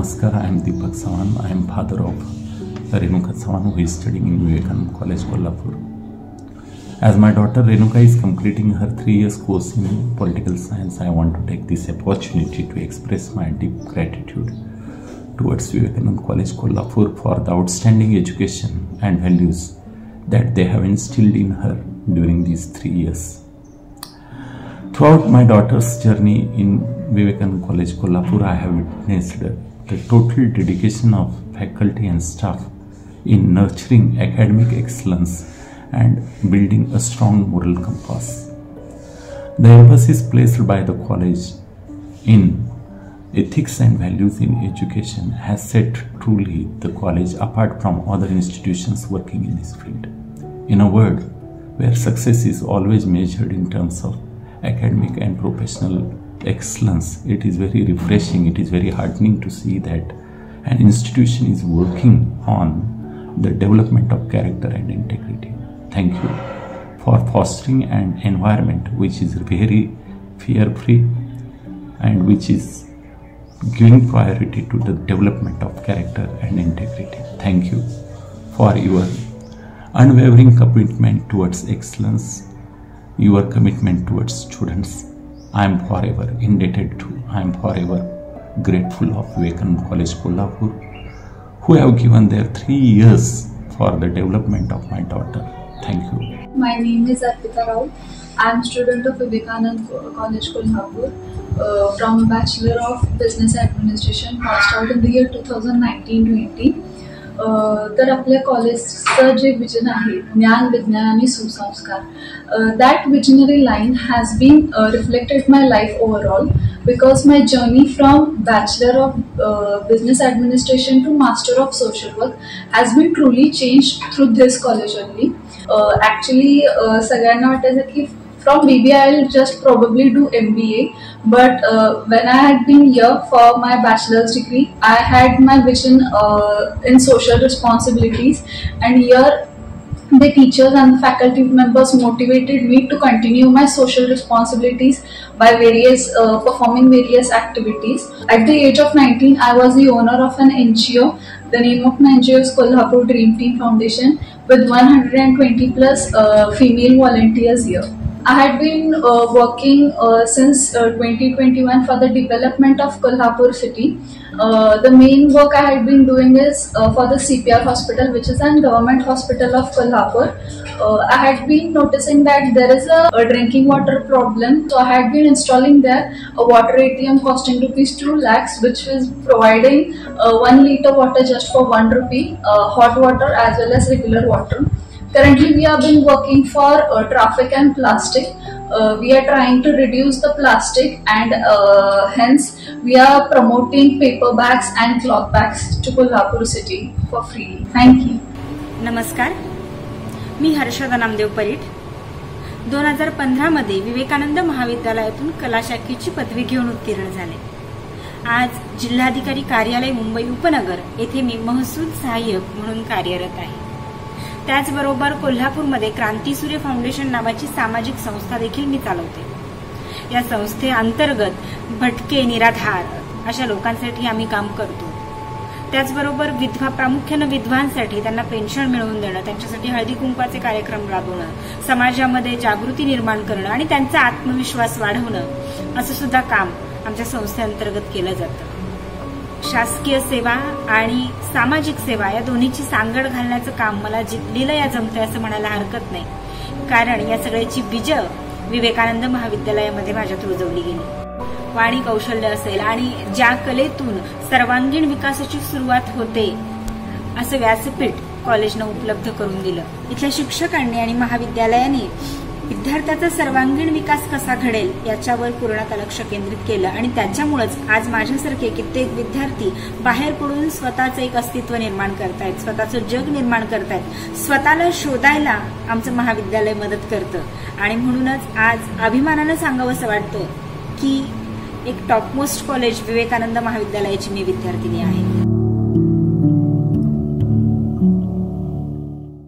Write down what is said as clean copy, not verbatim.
Namaskar, I am Deepak Sawan. I am father of Renuka Sawan, who is studying in Vivekananda College, Kolhapur. As my daughter Renuka is completing her 3 years course in political science, I want to take this opportunity to express my deep gratitude towards Vivekananda College, Kolhapur for the outstanding education and values that they have instilled in her during these 3 years. Throughout my daughter's journey in Vivekananda College, Kolhapur, I have witnessed the total dedication of faculty and staff in nurturing academic excellence and building a strong moral compass. The emphasis placed by the college in ethics and values in education has set truly the college apart from other institutions working in this field. In a world where success is always measured in terms of academic and professional excellence, it is very refreshing, it is very heartening to see that an institution is working on the development of character and integrity. Thank you for fostering an environment which is very fear-free and which is giving priority to the development of character and integrity. Thank you for your unwavering commitment towards excellence, your commitment towards students. I am forever indebted to, I am forever grateful of Vivekananda College, Kolhapur, who have given their 3 years for the development of my daughter. Thank you. My name is Arpita Rao. I am student of Vivekananda College, Kolhapur from Bachelor of Business Administration, passed out in the year 2019-20. तर आपल्या कॉलेजचं जे vision आहे ज्ञान विज्ञान आणि सुसंस्कार, that visionary line has been reflected my life overall, because my journey from Bachelor of Business Administration to Master of Social Work has been truly changed through this college only. Actually सगळ्यांना वाटायचं की from BBI I'll just probably do MBA, but when I had been here for my bachelor's degree, I had my vision in social responsibilities, and here the teachers and the faculty members motivated me to continue my social responsibilities by performing various activities. At the age of 19, I was the owner of an NGO. The name of my NGO is Kolhapur Dream Team Foundation, with 120 plus female volunteers here. I had been working since 2021 for the development of Kolhapur city. The main work I had been doing is for the CPR hospital, which is a government hospital of Kolhapur. I had been noticing that there is a drinking water problem, so I had been installing there a water ATM costing ₹2 lakhs, which is providing 1 liter water just for ₹1, hot water as well as regular water. Currently, we have been working for traffic and plastic. We are trying to reduce the plastic, and hence we are promoting paper bags and cloth bags to Kolhapur city for free. Thank you. नमस्कार, मी हर्षदा नामदेव परीट 2015 मध्ये विवेकानंद महाविद्यालयातून कला शाखेची पदवी घेऊन उत्तीर्ण झाले. आज जिल्हाधिकारी कार्यालय मुंबई उपनगर येथे मी महसूल सहाय्यक म्हणून कार्यरत आहे. त्याचबरोबर कोल्हापूरमध्ये क्रांतीसूर्य फाउंडेशन नावाची सामाजिक संस्था देखील मी चालवते. या संस्थेअंतर्गत भटके निराधार अशा लोकांसाठी आम्ही काम करतो. त्याचबरोबर प्रामुख्याने विधवांसाठी त्यांना पेन्शन मिळवून देणं, त्यांच्यासाठी हळदी कुंकवाचे कार्यक्रम राबवणं, समाजामध्ये जागृती निर्माण करणं आणि त्यांचा आत्मविश्वास वाढवणं असं सुद्धा काम आमच्या संस्थेअंतर्गत केलं जातं. शासकीय सेवा आणि सामाजिक सेवा या दोन्हीची सांगड घालण्याचं काम मला लीलया जमते असं म्हणायला हरकत नाही, कारण या सगळ्याची बीज विवेकानंद महाविद्यालयामध्ये माझ्यात रुजवली गेली. वाणी कौशल्य असेल आणि ज्या कलेतून सर्वांगीण विकासाची सुरुवात होते असं व्यासपीठ कॉलेजनं उपलब्ध करून दिलं. इथल्या शिक्षकांनी आणि महाविद्यालयाने विद्यार्थ्याचा सर्वांगीण विकास कसा घडेल याच्यावर पूर्णतः लक्ष केंद्रित केलं, आणि त्याच्यामुळेच आज माझ्यासारखे कित्येक विद्यार्थी बाहेर पडून स्वतःचं एक अस्तित्व निर्माण करतायत, स्वतःचं जग निर्माण करतायत. स्वतःला शोधायला आमचं महाविद्यालय मदत करतं, आणि म्हणूनच आज अभिमानानं सांगावंसं वाटतं की एक टॉपमोस्ट कॉलेज विवेकानंद महाविद्यालयाची मी विद्यार्थिनी आहे.